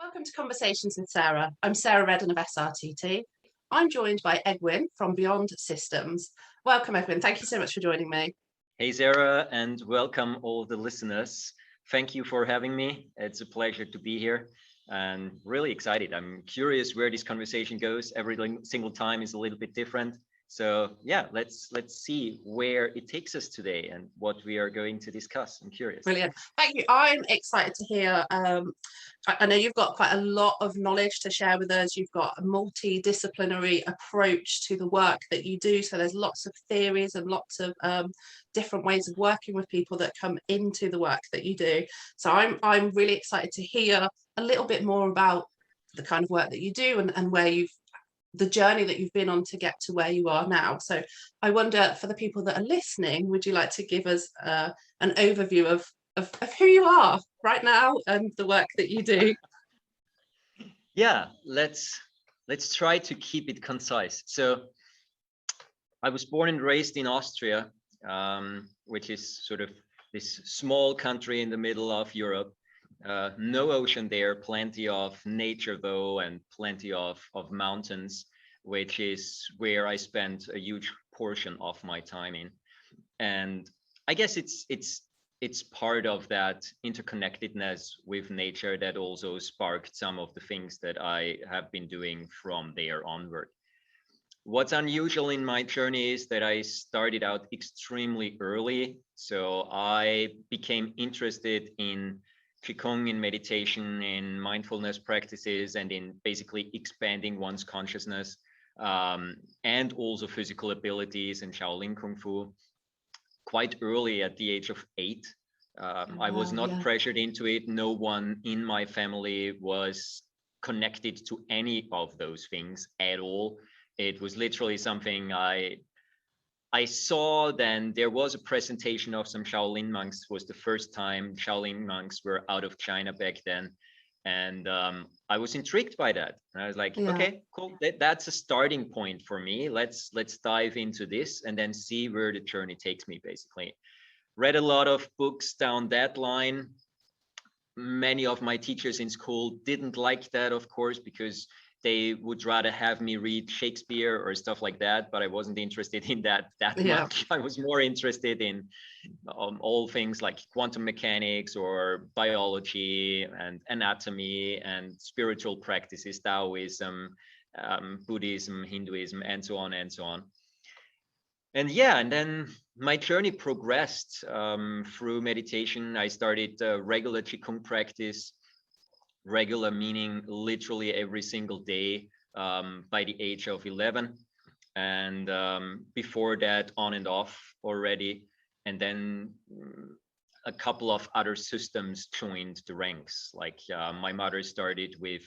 Welcome to Conversations with Sarah. I'm Sarah Reddan of SRTT. I'm joined by Egwin from Beyond Systems. Welcome, Egwin. Thank you so much for joining me. Hey, Sarah, and welcome all the listeners. Thank you for having me. It's a pleasure to be here and really excited. I'm curious where this conversation goes. Every single time is a little bit different. So yeah, let's see where it takes us today and what we are going to discuss. I'm curious. Brilliant. Thank you. I'm excited to hear. I know you've got quite a lot of knowledge to share with us. You've got a multidisciplinary approach to the work that you do. So there's lots of theories and lots of different ways of working with people that come into the work that you do. So I'm really excited to hear a little bit more about the kind of work that you do and where the journey that you've been on to get to where you are now. So I wonder, for the people that are listening, would you like to give us an overview of who you are right now and the work that you do? Yeah, let's try to keep it concise. So I was born and raised in Austria, which is sort of this small country in the middle of Europe. No ocean there, plenty of nature though, and plenty of mountains, which is where I spent a huge portion of my time in. And I guess it's part of that interconnectedness with nature that also sparked some of the things that I have been doing from there onward. What's unusual in my journey is that I started out extremely early. So I became interested in Qigong, in meditation, in mindfulness practices, and in basically expanding one's consciousness, and also physical abilities and Shaolin Kung Fu quite early at the age of 8. I was not pressured into it. No one in my family was connected to any of those things at all. It was literally something I saw. Then there was a presentation of some Shaolin monks. It was the first time Shaolin monks were out of China back then. And I was intrigued by that. And I was like, okay, cool. That's a starting point for me. Let's dive into this and then see where the journey takes me, basically. Read a lot of books down that line. Many of my teachers in school didn't like that, of course, because they would rather have me read Shakespeare or stuff like that, but I wasn't interested in that much. I was more interested in all things like quantum mechanics or biology and anatomy and spiritual practices, Taoism, Buddhism, Hinduism, and so on and so on. And yeah, and then my journey progressed through meditation. I started regular Qigong practice. Regular meaning literally every single day, by the age of 11, and before that on and off already. And then a couple of other systems joined the ranks. Like my mother started with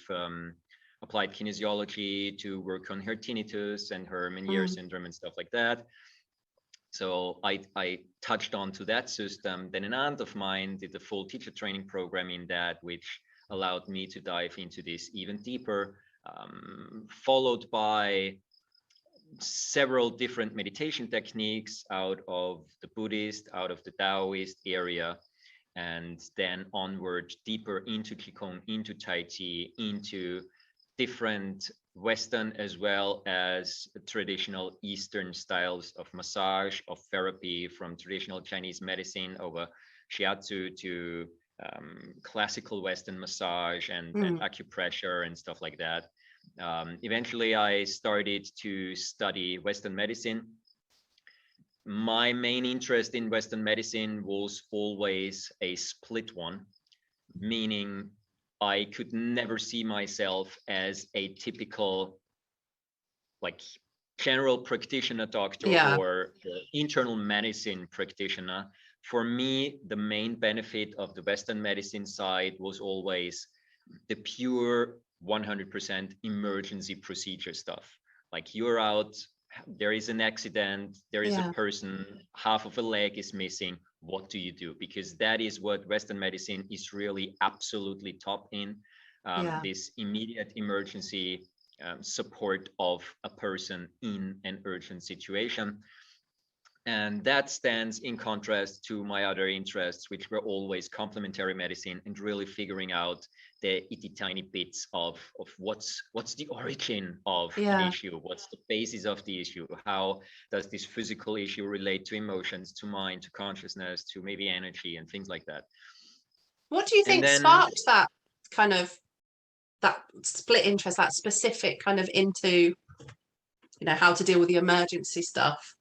applied kinesiology to work on her tinnitus and her Meniere syndrome and stuff like that. So I touched on to that system. Then an aunt of mine did the full teacher training program in that, which allowed me to dive into this even deeper, followed by several different meditation techniques out of the Buddhist, out of the Daoist area, and then onward deeper into Qigong, into Taiji, into different Western as well as traditional Eastern styles of massage, of therapy, from traditional Chinese medicine over shiatsu to classical Western massage and acupressure and stuff like that. Eventually, I started to study Western medicine. My main interest in Western medicine was always a split one, meaning I could never see myself as a typical, like, general practitioner doctor or internal medicine practitioner. For me, the main benefit of the Western medicine side was always the pure 100% emergency procedure stuff. Like, you're out, there is an accident, there is a person, half of a leg is missing. What do you do? Because that is what Western medicine is really absolutely top in, this immediate emergency support of a person in an urgent situation. And that stands in contrast to my other interests, which were always complementary medicine and really figuring out the itty tiny bits of what's the origin of an Yeah. issue, what's the basis of the issue, how does this physical issue relate to emotions, to mind, to consciousness, to maybe energy and things like that. What do you And think then, sparked that kind of, that split interest, that specific kind of into, how to deal with the emergency stuff?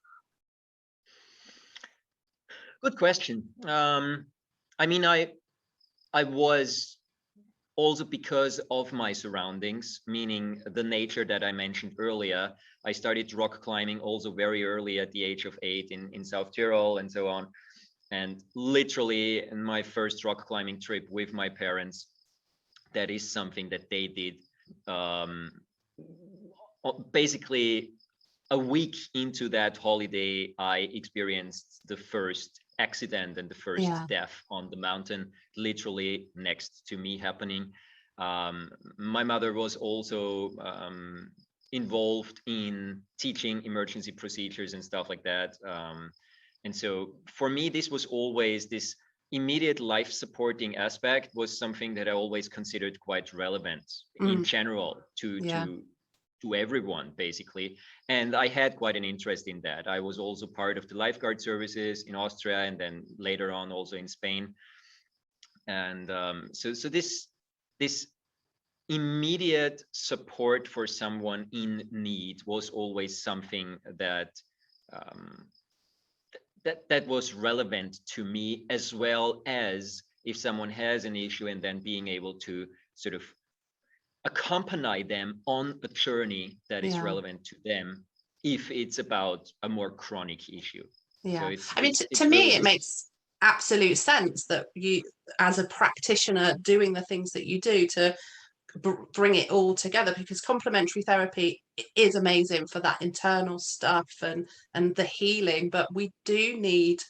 good question. I mean, I was also, because of my surroundings, meaning the nature that I mentioned earlier, I started rock climbing also very early at the age of 8 in South Tyrol and so on. And literally in my first rock climbing trip with my parents, that is something that they did. Basically, a week into that holiday, I experienced the first accident and the first Yeah. death on the mountain, literally next to me happening. My mother was also involved in teaching emergency procedures and stuff like that. And so for me, this was always this immediate life supporting aspect was something that I always considered quite relevant in general Yeah. to everyone, basically. And I had quite an interest in that. I was also part of the lifeguard services in Austria and then later on also in Spain. And so this immediate support for someone in need was always something that that was relevant to me, as well as if someone has an issue and then being able to sort of accompany them on a journey that is Yeah. relevant to them if it's about a more chronic issue. Yeah. So it's I mean, it's to it's really me, it this. makes absolute sense that you, as a practitioner, doing the things that you do to bring it all together, because complementary therapy is amazing for that internal stuff and the healing, but we do need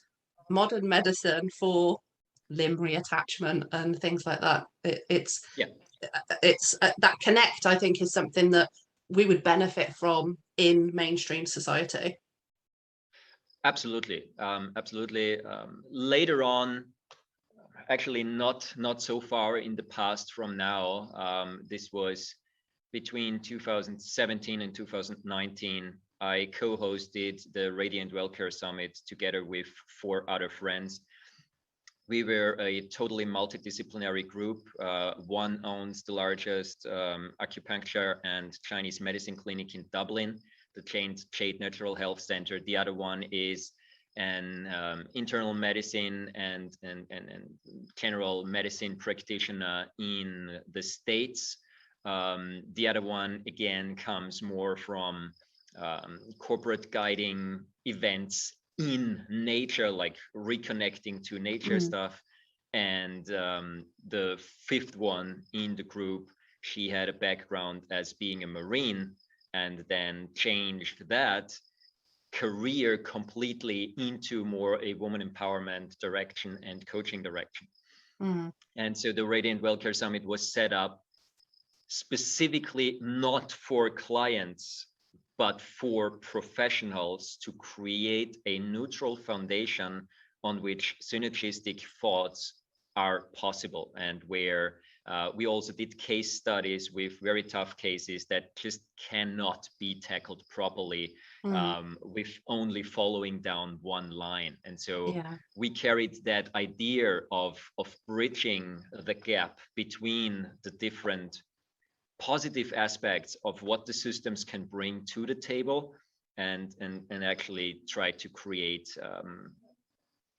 modern medicine for limb reattachment and things like that. Yeah, It's that connect, I think, is something that we would benefit from in mainstream society. absolutely. Absolutely. Later on, actually not so far in the past from now, this was between 2017 and 2019, I co-hosted the Radiant Wellcare Summit together with 4 other friends. We were a totally multidisciplinary group. One owns the largest acupuncture and Chinese medicine clinic in Dublin, the Jade Natural Health Center. The other one is an internal medicine and general medicine practitioner in the States. The other one, again, comes more from corporate guiding events in nature, like reconnecting to nature stuff. And the 5th one in the group, she had a background as being a Marine and then changed that career completely into more a woman empowerment direction and coaching direction. And so the Radiant Wellcare Summit was set up specifically not for clients, but for professionals to create a neutral foundation on which synergistic thoughts are possible, and where we also did case studies with very tough cases that just cannot be tackled properly with only following down one line. And so we carried that idea of bridging the gap between the different positive aspects of what the systems can bring to the table, and actually try to create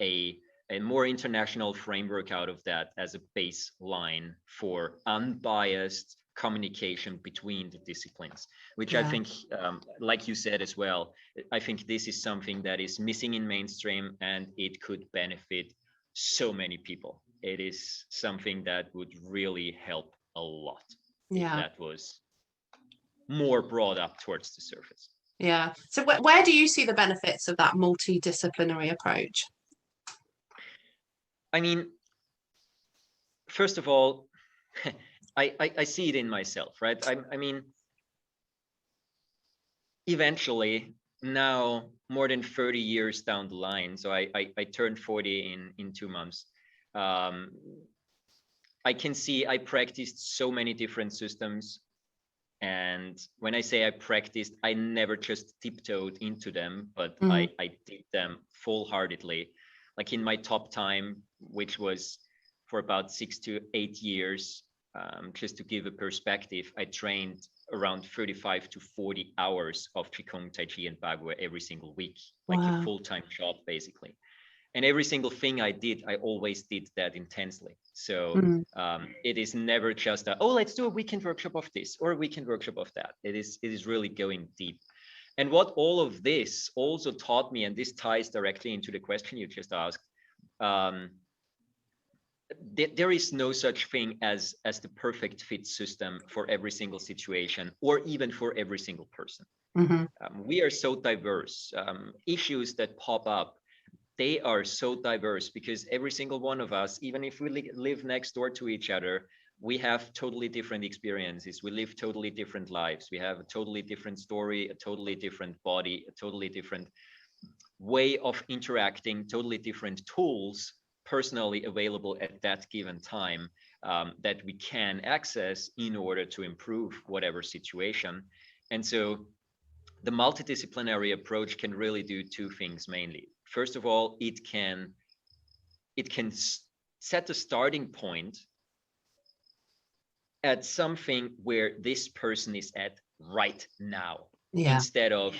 a more international framework out of that as a baseline for unbiased communication between the disciplines, which I think, like you said as well, I think this is something that is missing in mainstream, and it could benefit so many people. It is something that would really help a lot if that was more brought up towards the surface. Yeah. So where do you see the benefits of that multidisciplinary approach? I mean, first of all, I see it in myself, right? I mean, eventually now more than 30 years down the line. So I turned 40 in 2 months. I can see I practiced so many different systems. And when I say I practiced, I never just tiptoed into them, but I did them full-heartedly. Like in my top time, which was for about 6 to 8 years, just to give a perspective, I trained around 35 to 40 hours of Qigong, Taiji, and Bagua every single week, like a full-time job, basically. And every single thing I did, I always did that intensely. So it is never just a, oh, let's do a weekend workshop of this or a weekend workshop of that. It is really going deep. And what all of this also taught me, and this ties directly into the question you just asked, there is no such thing as the perfect fit system for every single situation or even for every single person. We are so diverse. Issues that pop up, they are so diverse because every single one of us, even if we live next door to each other, we have totally different experiences. We live totally different lives. We have a totally different story, a totally different body, a totally different way of interacting, totally different tools personally available at that given time that we can access in order to improve whatever situation. And so the multidisciplinary approach can really do two things mainly. First of all, it can set a starting point at something where this person is at right now, instead of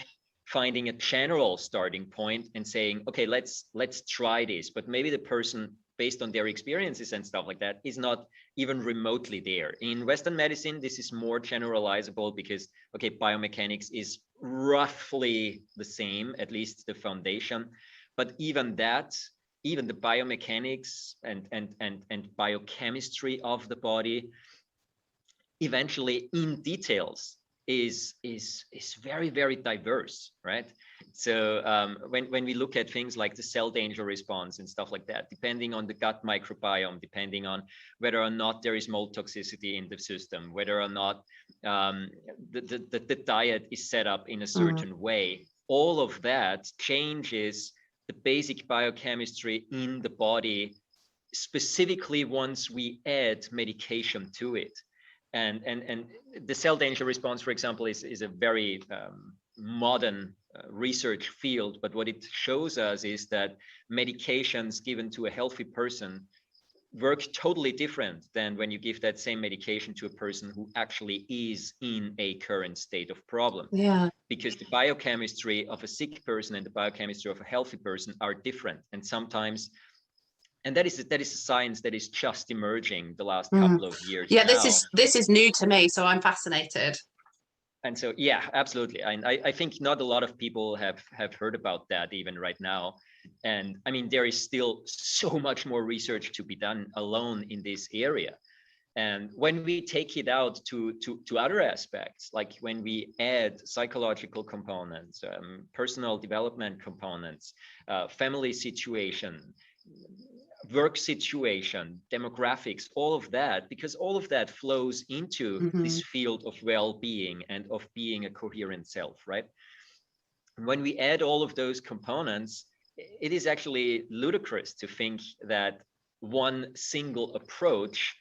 finding a general starting point and saying, okay, let's try this. But maybe the person, based on their experiences and stuff like that, is not even remotely there. In Western medicine, this is more generalizable because, okay, biomechanics is roughly the same, at least the foundation. But even that, even the biomechanics and biochemistry of the body, eventually in details, is very, very diverse, right? So when we look at things like the cell danger response and stuff like that, depending on the gut microbiome, depending on whether or not there is mold toxicity in the system, whether or not the diet is set up in a certain way, all of that changes the basic biochemistry in the body, specifically once we add medication to it. And the cell danger response, for example, is a very modern research field. But what it shows us is that medications given to a healthy person work totally different than when you give that same medication to a person who actually is in a current state of problem. Because the biochemistry of a sick person and the biochemistry of a healthy person are different. And sometimes, and that is a science that is just emerging the last couple of years. This is new to me, so I'm fascinated. And so, yeah, absolutely. And I think not a lot of people have heard about that even right now. And I mean, there is still so much more research to be done alone in this area. And when we take it out to other aspects, like when we add psychological components, personal development components, family situation, work situation, demographics, all of that, because all of that flows into this field of well-being and of being a coherent self, right? When we add all of those components, it is actually ludicrous to think that one single approach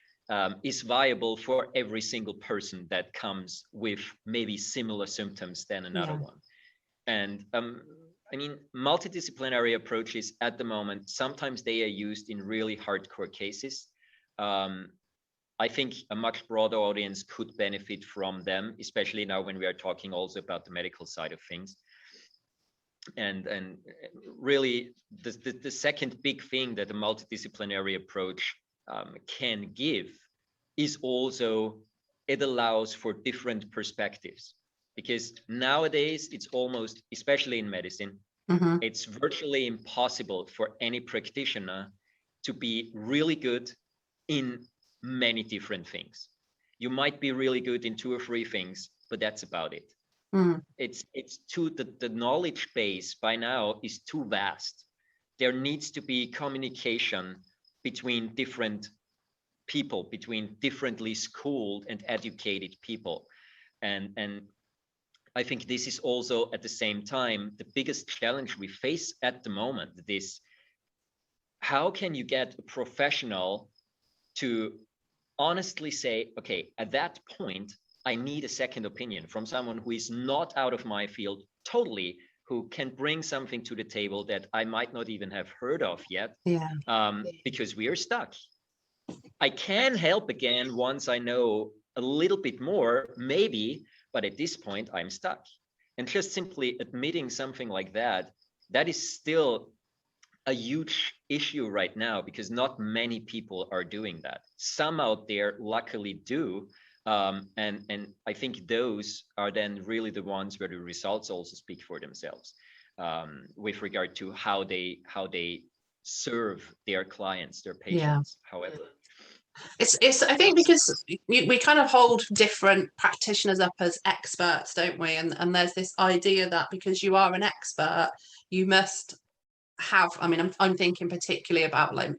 is viable for every single person that comes with maybe similar symptoms than another one. And I mean, multidisciplinary approaches at the moment, sometimes they are used in really hardcore cases. I think a much broader audience could benefit from them, especially now when we are talking also about the medical side of things. And really, the second big thing that a multidisciplinary approach can give is also it allows for different perspectives. Because nowadays it's almost, especially in medicine, it's virtually impossible for any practitioner to be really good in many different things. You might be really good in 2 or 3 things, but that's about it. It's too, the knowledge base by now is too vast. There needs to be communication between different people, between differently schooled and educated people. And I think this is also at the same time the biggest challenge we face at the moment. This, how can you get a professional to honestly say, okay, at that point, I need a second opinion from someone who is not out of my field totally, who can bring something to the table that I might not even have heard of yet, because we are stuck. I can help again once I know a little bit more, maybe, but at this point, I'm stuck. And just simply admitting something like that, that is still a huge issue right now, because not many people are doing that. Some out there luckily do, and I think those are then really the ones where the results also speak for themselves, with regard to how they serve their clients, their patients. However, it's I think because we kind of hold different practitioners up as experts, don't we? And there's this idea that because you are an expert, you must have, I mean, I'm thinking particularly about like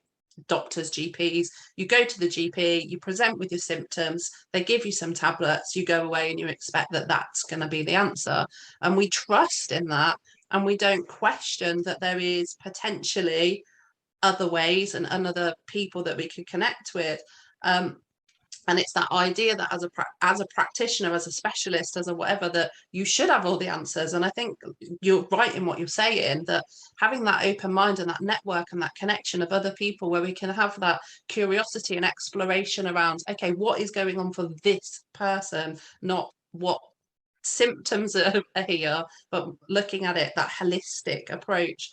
doctors, GPs. You go to the GP, you present with your symptoms, they give you some tablets, you go away and you expect that that's going to be the answer. And we trust in that, and we don't question that there is potentially other ways and other people that we could connect with. And it's that idea that as a practitioner, as a specialist, as a whatever, that you should have all the answers. And I think you're right in what you're saying, that having that open mind and that network and that connection of other people where we can have that curiosity and exploration around, okay, what is going on for this person, not what symptoms are here, but looking at it, that holistic approach,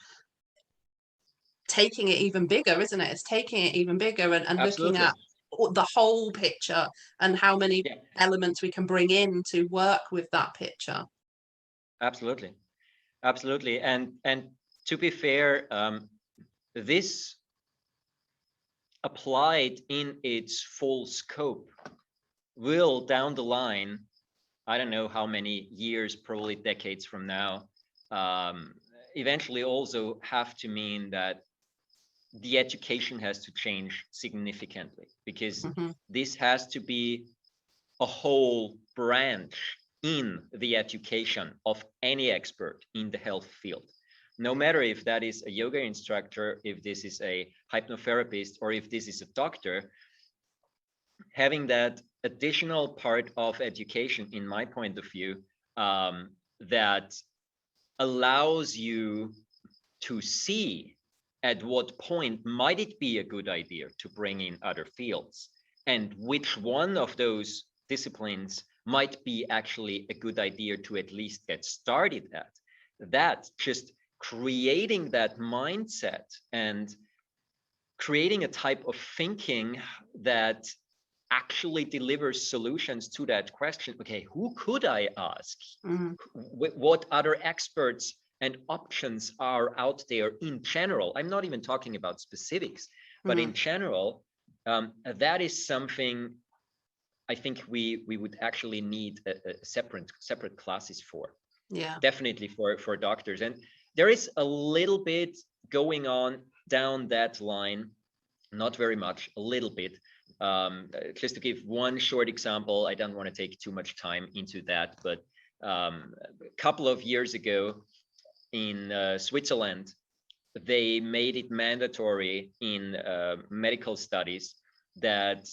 taking it even bigger, isn't it? It's taking it even bigger and looking at the whole picture and how many elements we can bring in to work with that picture. Absolutely. And to be fair, this applied in its full scope will down the line, I don't know how many years, probably decades from now, eventually also have to mean that the education has to change significantly, because this has to be a whole branch in the education of any expert in the health field. No matter if that is a yoga instructor, if this is a hypnotherapist, or if this is a doctor, having that additional part of education, in my point of view, that allows you to see at what point might it be a good idea to bring in other fields, and which one of those disciplines might be actually a good idea to at least get started at. That just creating that mindset and creating a type of thinking that actually delivers solutions to that question. Okay, who could I ask? What other experts and options are out there in general? I'm not even talking about specifics, but in general, that is something I think we would actually need a separate classes for. Definitely for doctors. And there is a little bit going on down that line, not very much, a little bit. Just to give one short example, I don't want to take too much time into that, but a couple of years ago in Switzerland, they made it mandatory in medical studies that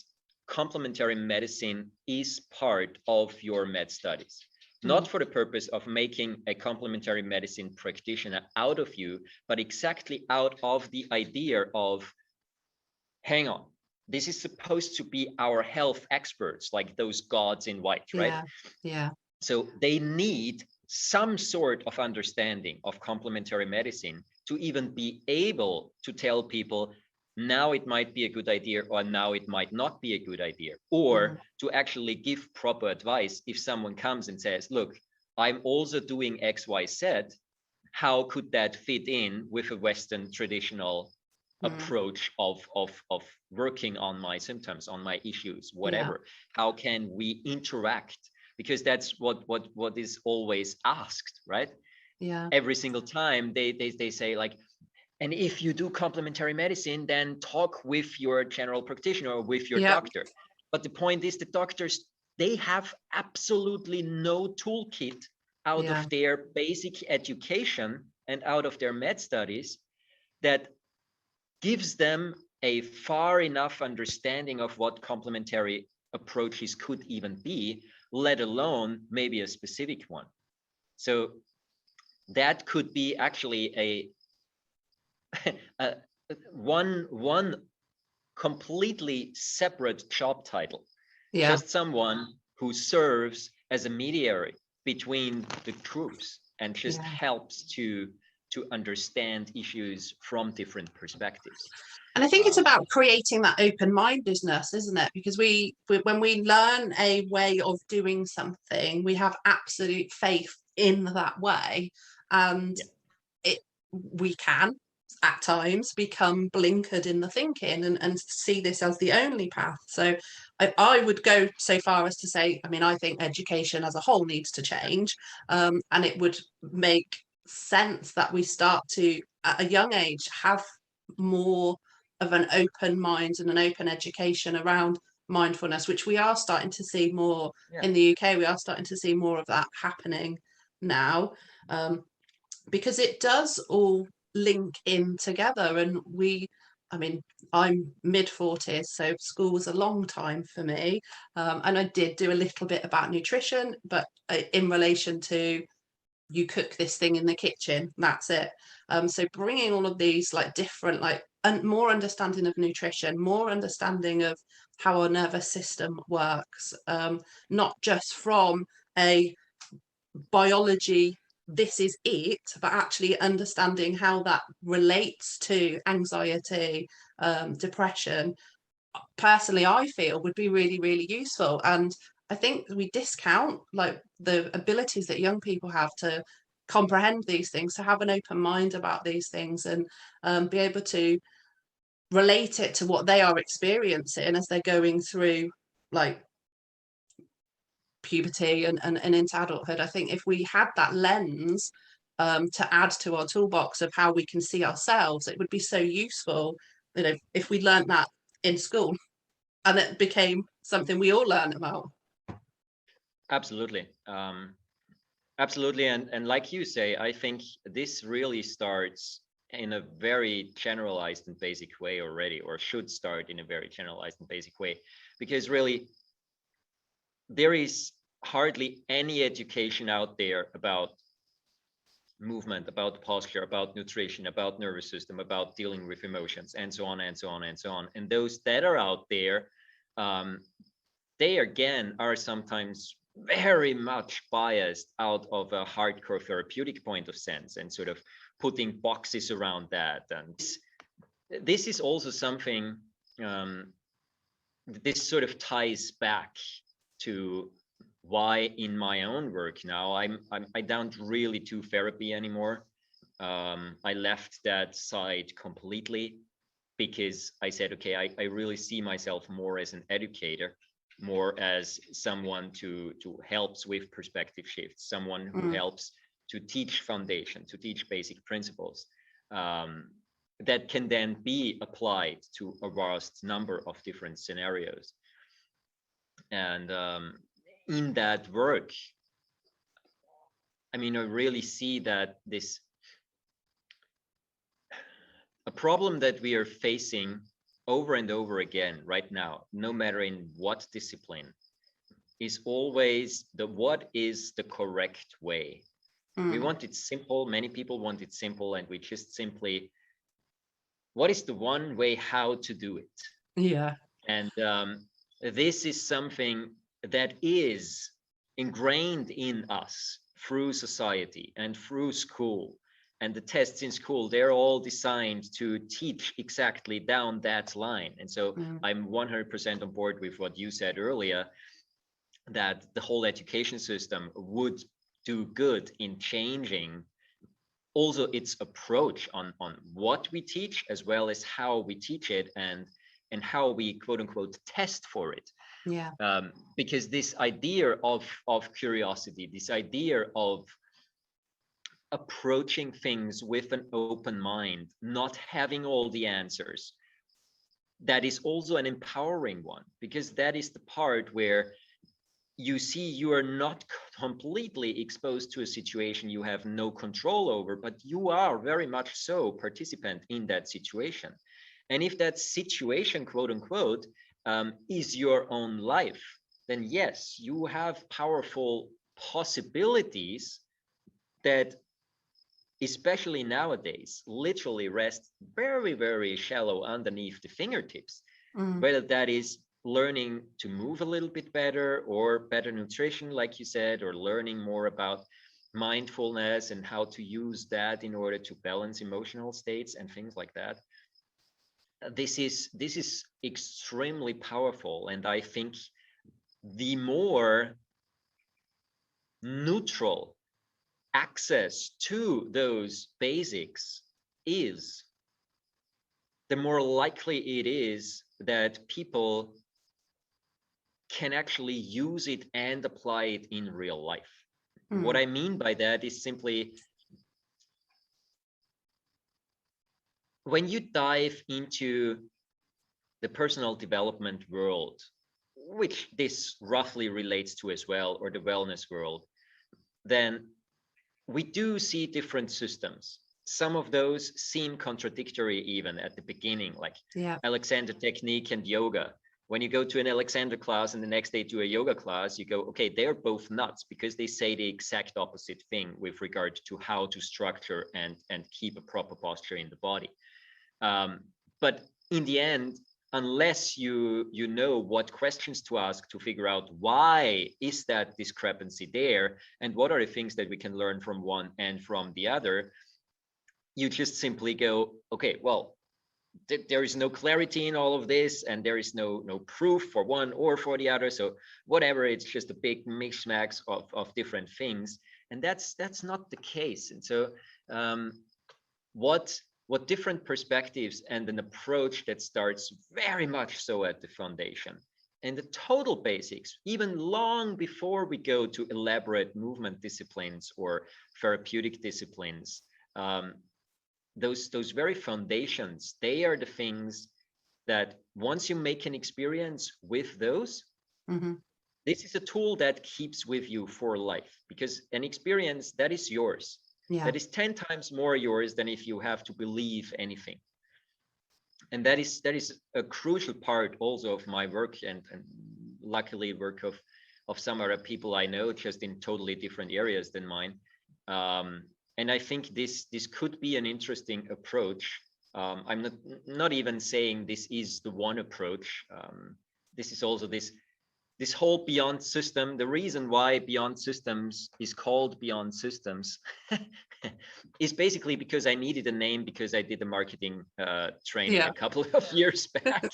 complementary medicine is part of your med studies. Not for the purpose of making a complementary medicine practitioner out of you, but exactly out of the idea of, hang on, this is supposed to be our health experts, like those gods in white, right? Yeah. So they need some sort of understanding of complementary medicine to even be able to tell people, now it might be a good idea, or now it might not be a good idea, or to actually give proper advice if someone comes and says, look, I'm also doing X, Y, Z. How could that fit in with a Western traditional approach of working on my symptoms, on my issues, whatever? How can we interact? Because that's what is always asked, right? Every single time they say, like, and if you do complementary medicine, then talk with your general practitioner or with your doctor. But the point is, the doctors, they have absolutely no toolkit out of their basic education and out of their med studies that gives them a far enough understanding of what complementary approaches could even be, let alone maybe a specific one. So that could be actually one completely separate job title. Just someone who serves as a mediator between the groups and just helps to understand issues from different perspectives. And I think it's about creating that open-mindedness, isn't it? Because when we learn a way of doing something, we have absolute faith in that way, and we can at times become blinkered in the thinking and see this as the only path. So I would go so far as to say, I mean, I think education as a whole needs to change, and it would make sense that we start to, at a young age, have more of an open mind and an open education around mindfulness, which we are starting to see more in the UK. We are starting to see more of that happening now, because it does all link in together. And I mean, I'm mid-40s, so school was a long time for me, and I did do a little bit about nutrition, but in relation to, you cook this thing in the kitchen, that's it. So bringing all of these like different, like, and more understanding of nutrition, more understanding of how our nervous system works, not just from a biology, this is it, but actually understanding how that relates to anxiety, depression, personally I feel would be really, really useful. And I think we discount like the abilities that young people have to comprehend these things, to have an open mind about these things, and be able to relate it to what they are experiencing as they're going through like puberty and into adulthood. I think if we had that lens to add to our toolbox of how we can see ourselves, it would be so useful, you know, if we learned that in school and it became something we all learn about. Absolutely. Absolutely. And like you say, I think this really starts in a very generalized and basic way already, or should start in a very generalized and basic way, because really there is hardly any education out there about movement, about posture, about nutrition, about nervous system, about dealing with emotions, and so on and so on and so on. And those that are out there, they again are sometimes very much biased out of a hardcore therapeutic point of sense, and sort of putting boxes around that. And this is also something, this sort of ties back to why in my own work now I don't really do therapy anymore. I left that side completely because I said, okay, I really see myself more as an educator, more as someone to helps with perspective shifts, someone who helps to teach foundation, to teach basic principles that can then be applied to a vast number of different scenarios. And in that work, I mean, I really see that a problem that we are facing over and over again right now, no matter in what discipline, is always what is the correct way. We want it simple. Many people want it simple, and we just simply, what is the one way how to do it? Yeah. And this is something that is ingrained in us through society and through school. And the tests in school, they're all designed to teach exactly down that line. And so I'm 100% on board with what you said earlier, that the whole education system would do good in changing also its approach on what we teach, as well as how we teach it, and how we quote unquote test for it. Yeah. Because this idea of curiosity, this idea of approaching things with an open mind, not having all the answers, that is also an empowering one, because that is the part where you see you are not completely exposed to a situation you have no control over, but you are very much so participant in that situation. And if that situation, quote unquote, is your own life, then yes, you have powerful possibilities that, especially nowadays, literally rest very, very shallow underneath the fingertips. Whether that is learning to move a little bit better, or better nutrition, like you said, or learning more about mindfulness and how to use that in order to balance emotional states and things like that. This is extremely powerful, and I think the more neutral access to those basics is, the more likely it is that people can actually use it and apply it in real life. What I mean by that is simply, when you dive into the personal development world, which this roughly relates to as well, or the wellness world, then we do see different systems. Some of those seem contradictory even at the beginning, like Alexander technique and yoga. When you go to an Alexander class and the next day to a yoga class, you go, okay, they're both nuts, because they say the exact opposite thing with regard to how to structure and keep a proper posture in the body. But in the end, unless you know what questions to ask to figure out why is that discrepancy there, and what are the things that we can learn from one and from the other, you just simply go, okay, well, there is no clarity in all of this, and there is no proof for one or for the other, so whatever, it's just a big mishmash of different things. And that's not the case. And so what different perspectives and an approach that starts very much so at the foundation and the total basics, even long before we go to elaborate movement disciplines or therapeutic disciplines, those very foundations, they are the things that once you make an experience with those, this is a tool that keeps with you for life, because an experience that is yours, that is 10 times more yours than if you have to believe anything. And that is a crucial part also of my work, and luckily work of some other people I know, just in totally different areas than mine. And I think this could be an interesting approach. I'm not even saying this is the one approach. This is also this whole Beyond system. The reason why Beyond Systems is called Beyond Systems is basically because I needed a name, because I did a marketing training a couple of years back.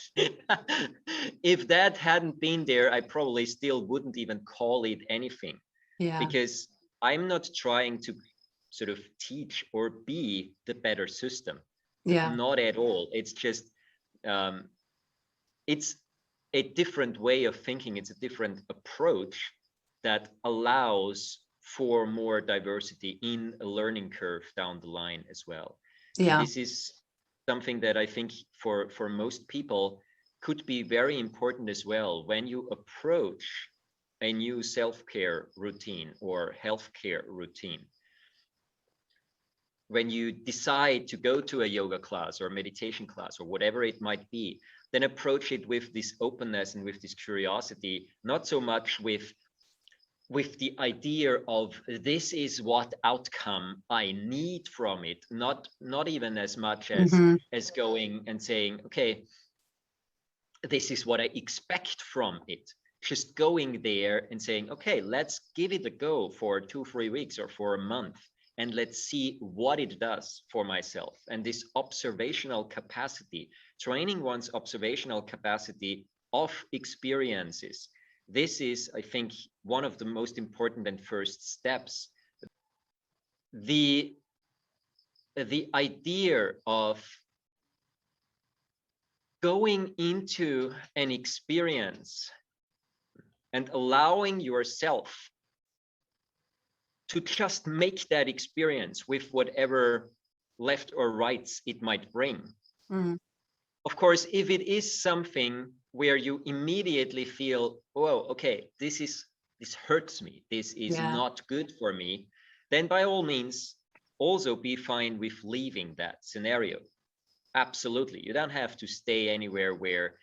If that hadn't been there, I probably still wouldn't even call it anything, because I'm not trying to sort of teach or be the better system. Not at all. It's just it's a different way of thinking. It's a different approach that allows for more diversity in a learning curve down the line as well. And this is something that I think for most people could be very important as well when you approach a new self-care routine or healthcare routine. When you decide to go to a yoga class or a meditation class or whatever it might be, then approach it with this openness and with this curiosity, not so much with the idea of this is what outcome I need from it, not even as much as going and saying, okay, this is what I expect from it. Just going there and saying, okay, let's give it a go for 2-3 weeks or for a month, and let's see what it does for myself. And this observational capacity, training one's observational capacity of experiences, this is, I think, one of the most important and first steps. The idea of going into an experience and allowing yourself to just make that experience with whatever left or rights it might bring. Of course, if it is something where you immediately feel, oh, okay, this is hurts me, this is Yeah. not good for me, then by all means also be fine with leaving that scenario. Absolutely. You don't have to stay anywhere where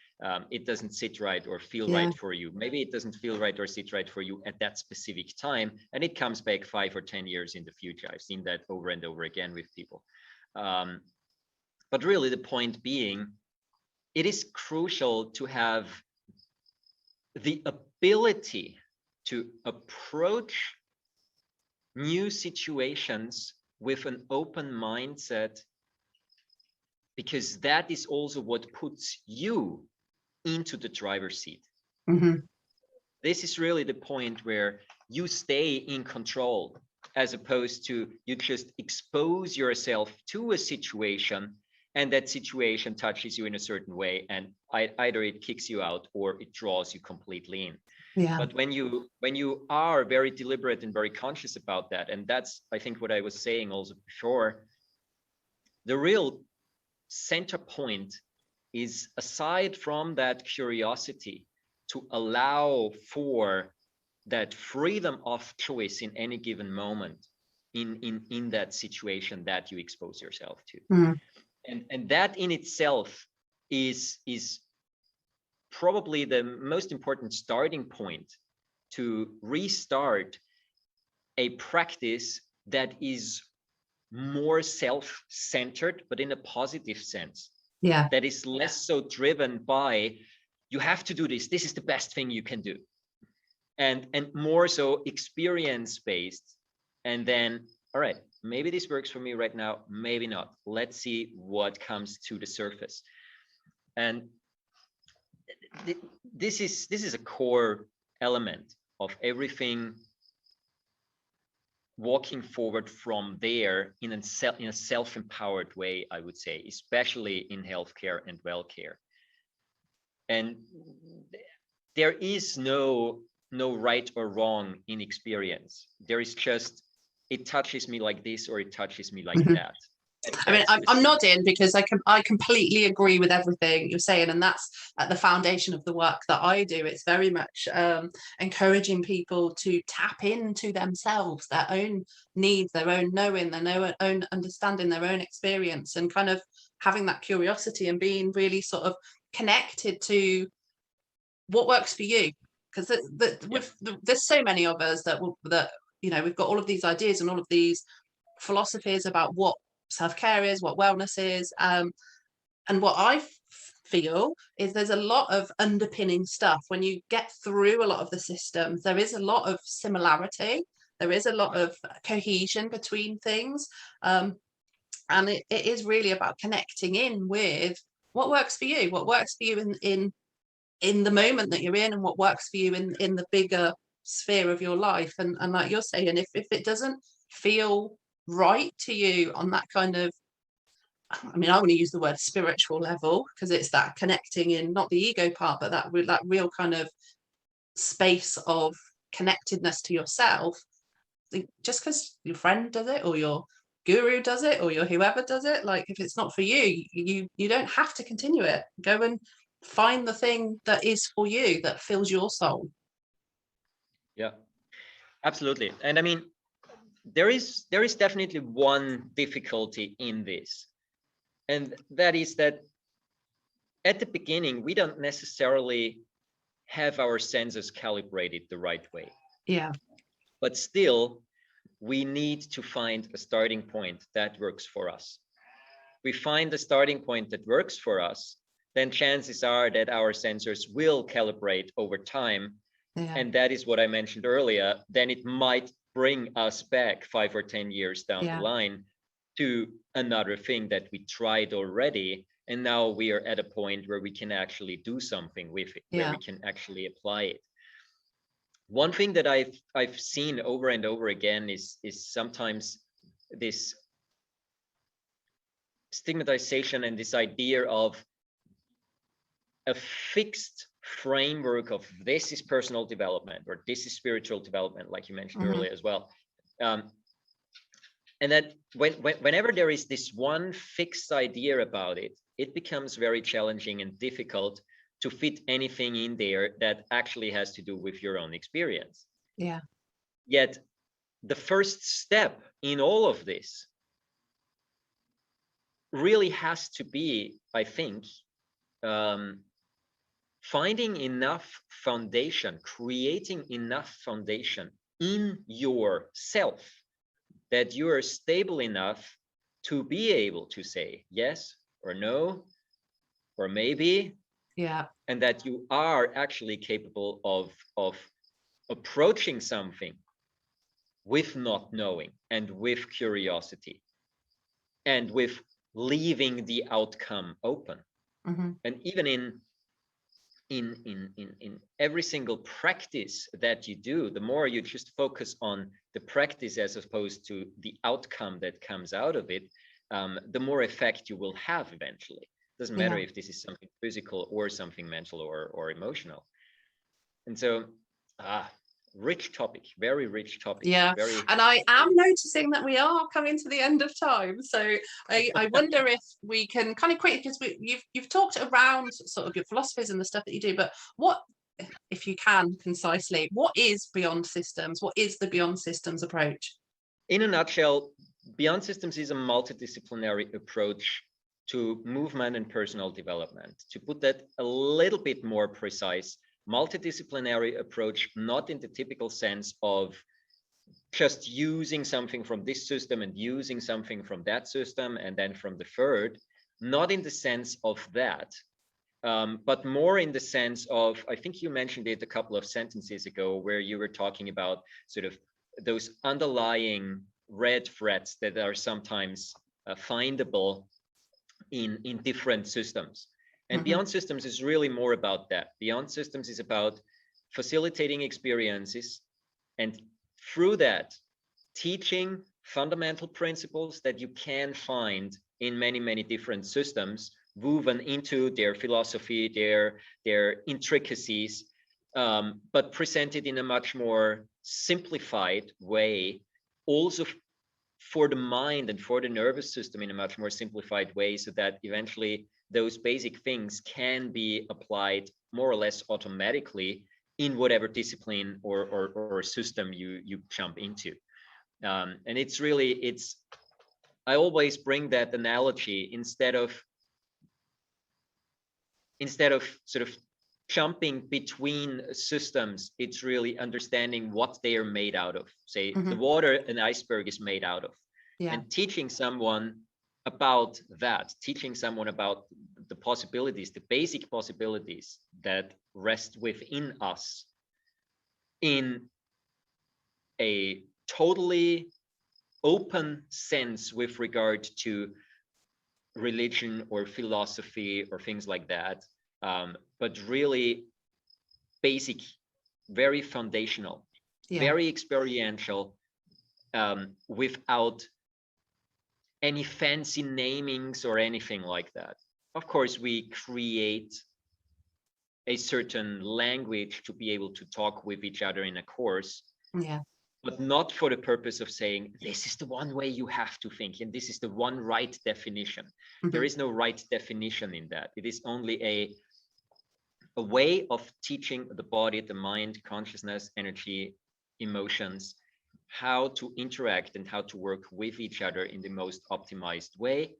it doesn't sit right or feel Yeah. right for you. Maybe it doesn't feel right or sit right for you at that specific time, and it comes back 5 or 10 years in the future. I've seen that over and over again with people. But really, the point being, it is crucial to have the ability to approach new situations with an open mindset, because that is also what puts you into the driver's seat. Mm-hmm. This is really the point where you stay in control, as opposed to you just expose yourself to a situation and that situation touches you in a certain way, and either it kicks you out or it draws you completely in. Yeah. But when you are very deliberate and very conscious about that, and that's, I think, what I was saying also before, the real center point is, aside from that curiosity, to allow for that freedom of choice in any given moment in that situation that you expose yourself to. Mm. And that in itself is probably the most important starting point to restart a practice that is more self-centered, but in a positive sense. Yeah. That is less so driven by, you have to do this, this is the best thing you can do, and more so experience-based. And then, all right, maybe this works for me right now, maybe not. Let's see what comes to the surface. And this is a core element of everything walking forward from there in a self-empowered way, I would say, especially in healthcare and well-care. And there is no right or wrong in experience. There is just, it touches me like this or it touches me like Mm-hmm. that. I mean, I'm nodding because I completely agree with everything you're saying, and that's at the foundation of the work that I do. It's very much encouraging people to tap into themselves, their own needs, their own knowing, their own understanding, their own experience, and kind of having that curiosity and being really sort of connected to what works for you. Because there's so many of us that we've got all of these ideas and all of these philosophies about what self-care is, what wellness is, and what I feel is there's a lot of underpinning stuff. When you get through a lot of the systems, there is a lot of similarity, there is a lot of cohesion between things, and it is really about connecting in with what works for you, in the moment that you're in, and what works for you in the bigger sphere of your life. And like you're saying, if it doesn't feel right to you on that kind of, I mean, I want to use the word spiritual level, because it's that connecting in, not the ego part, but that real kind of space of connectedness to yourself. Just because your friend does it, or your guru does it, or your whoever does it, like, if it's not for you, you don't have to continue it. Go and find the thing that is for you, that fills your soul. Yeah, absolutely. And I mean, there is definitely one difficulty in this, and that is that at the beginning we don't necessarily have our senses calibrated the right way. Yeah. But still, we need to find a starting point that works for us. We find a starting point that works for us, then chances are that our sensors will calibrate over time. Yeah. And that is what I mentioned earlier. Then it might bring us back 5 or 10 years down the line to another thing that we tried already. And now we are at a point where we can actually do something with it, where we can actually apply it. One thing that I've seen over and over again is sometimes this stigmatization and this idea of a fixed framework of, this is personal development or this is spiritual development, like you mentioned earlier as well. And that whenever there is this one fixed idea about it, it becomes very challenging and difficult to fit anything in there that actually has to do with your own experience. Yeah. Yet the first step in all of this really has to be, I think, finding enough foundation, creating enough foundation in yourself that you are stable enough to be able to say yes or no, or maybe, Yeah. and that you are actually capable of approaching something with not knowing and with curiosity and with leaving the outcome open. Mm-hmm. And even in every single practice that you do, the more you just focus on the practice as opposed to the outcome that comes out of it, the more effect you will have eventually. Doesn't matter if this is something physical or something mental or emotional. And so, rich topic, very rich topic. Yeah, very. and I am noticing that we are coming to the end of time. So I wonder if we can kind of quickly, because you've talked around sort of your philosophies and the stuff that you do, but what, if you can concisely, what is Beyond Systems? What is the Beyond Systems approach? In a nutshell, Beyond Systems is a multidisciplinary approach to movement and personal development. To put that a little bit more precise, multidisciplinary approach, not in the typical sense of just using something from this system and using something from that system and then from the third, not in the sense of that, but more in the sense of, I think you mentioned it a couple of sentences ago, where you were talking about sort of those underlying red threads that are sometimes findable in different systems. And Beyond Systems is really more about that. Beyond Systems is about facilitating experiences and through that teaching fundamental principles that you can find in many, many different systems, woven into their philosophy, their intricacies, but presented in a much more simplified way, also for the mind and for the nervous system in a much more simplified way, so that eventually those basic things can be applied more or less automatically in whatever discipline or system you jump into. And it's really, I always bring that analogy, instead of sort of jumping between systems, it's really understanding what they are made out of. Say the water an iceberg is made out of, and teaching someone about that, teaching someone about the possibilities, the basic possibilities that rest within us in a totally open sense with regard to religion or philosophy or things like that, but really basic, very foundational, very experiential, without any fancy namings or anything like that. Of course, we create a certain language to be able to talk with each other in a course, but not for the purpose of saying, this is the one way you have to think, and this is the one right definition. There is no right definition in that. It is only a way of teaching the body, the mind, consciousness, energy, emotions, how to interact and how to work with each other in the most optimized way,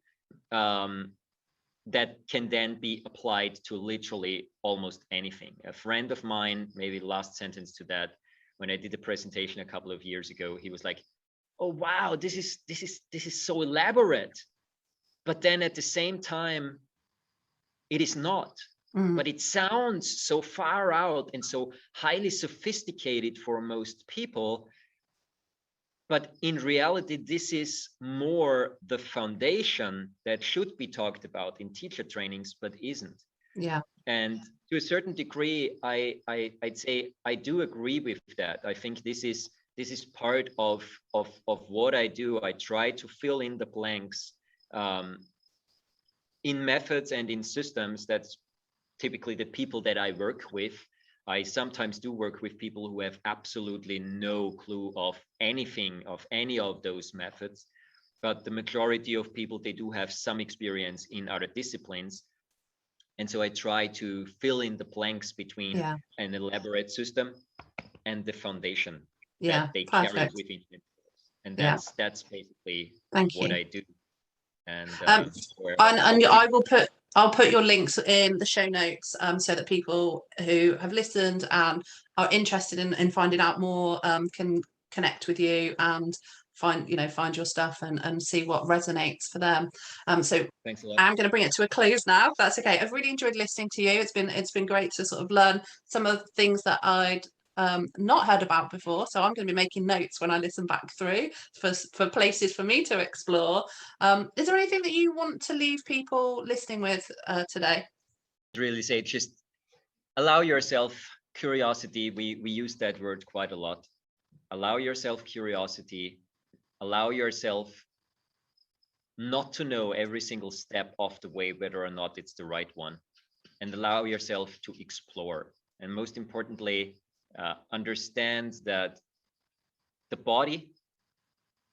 that can then be applied to literally almost anything. A friend of mine, maybe last sentence to that, when I did a presentation a couple of years ago, he was like, oh wow, this is so elaborate, but then at the same time it is not. But it sounds so far out and so highly sophisticated for most people. But in reality, this is more the foundation that should be talked about in teacher trainings, but isn't. And to a certain degree, I'd say I do agree with that. I think this is part of what I do. I try to fill in the blanks in methods and in systems. That's typically the people that I work with. I sometimes do work with people who have absolutely no clue of anything, of any of those methods. But the majority of people, they do have some experience in other disciplines. And so I try to fill in the blanks between an elaborate system and the foundation Yeah, that they carry perfect. within themselves. And Yeah, that's basically thank what you. I do. And Um, where and people, I'll put your links in the show notes, so that people who have listened and are interested in finding out more can connect with you and find your stuff and see what resonates for them. So thanks a lot. I'm going to bring it to a close now, if that's okay. I've really enjoyed listening to you. It's been great to sort of learn some of the things that I'd not heard about before. So I'm going to be making notes when I listen back through for places for me to explore. Is there anything that you want to leave people listening with today? Really say, just allow yourself curiosity. We use that word quite a lot. Allow yourself curiosity. Allow yourself not to know every single step of the way whether or not it's the right one, and allow yourself to explore. And most importantly, understand that the body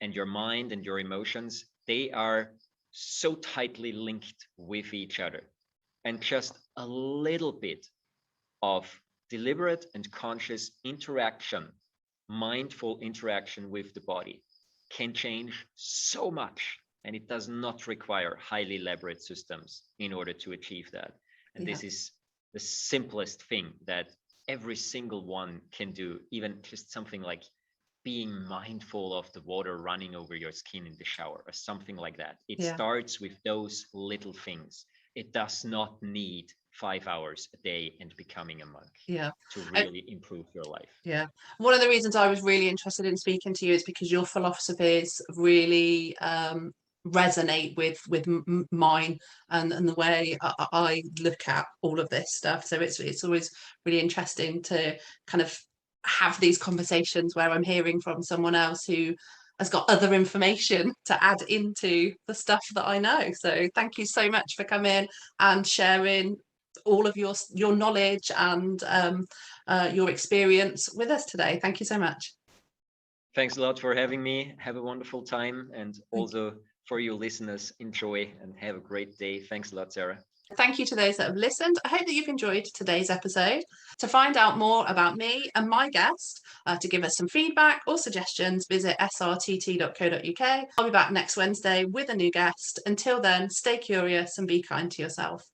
and your mind and your emotions, they are so tightly linked with each other. And just a little bit of deliberate and conscious interaction, mindful interaction with the body, can change so much. And it does not require highly elaborate systems in order to achieve that. And Yeah. this is the simplest thing that every single one can do, even just something like being mindful of the water running over your skin in the shower or something like that. It Yeah. starts with those little things. It does not need 5 hours a day and becoming a monk Yeah. to really improve your life. Yeah. One of the reasons I was really interested in speaking to you is because your philosophies really resonate with mine and the way I look at all of this stuff. So it's always really interesting to kind of have these conversations where I'm hearing from someone else who has got other information to add into the stuff that I know. So thank you so much for coming and sharing all of your knowledge and your experience with us today. Thank you so much. Thanks a lot for having me. Have a wonderful time. And also for you listeners, enjoy and have a great day. Thanks a lot, Sarah. Thank you to those that have listened. I hope that you've enjoyed today's episode. To find out more about me and my guest, to give us some feedback or suggestions, visit srtt.co.uk. I'll be back next Wednesday with a new guest. Until then, stay curious and be kind to yourself.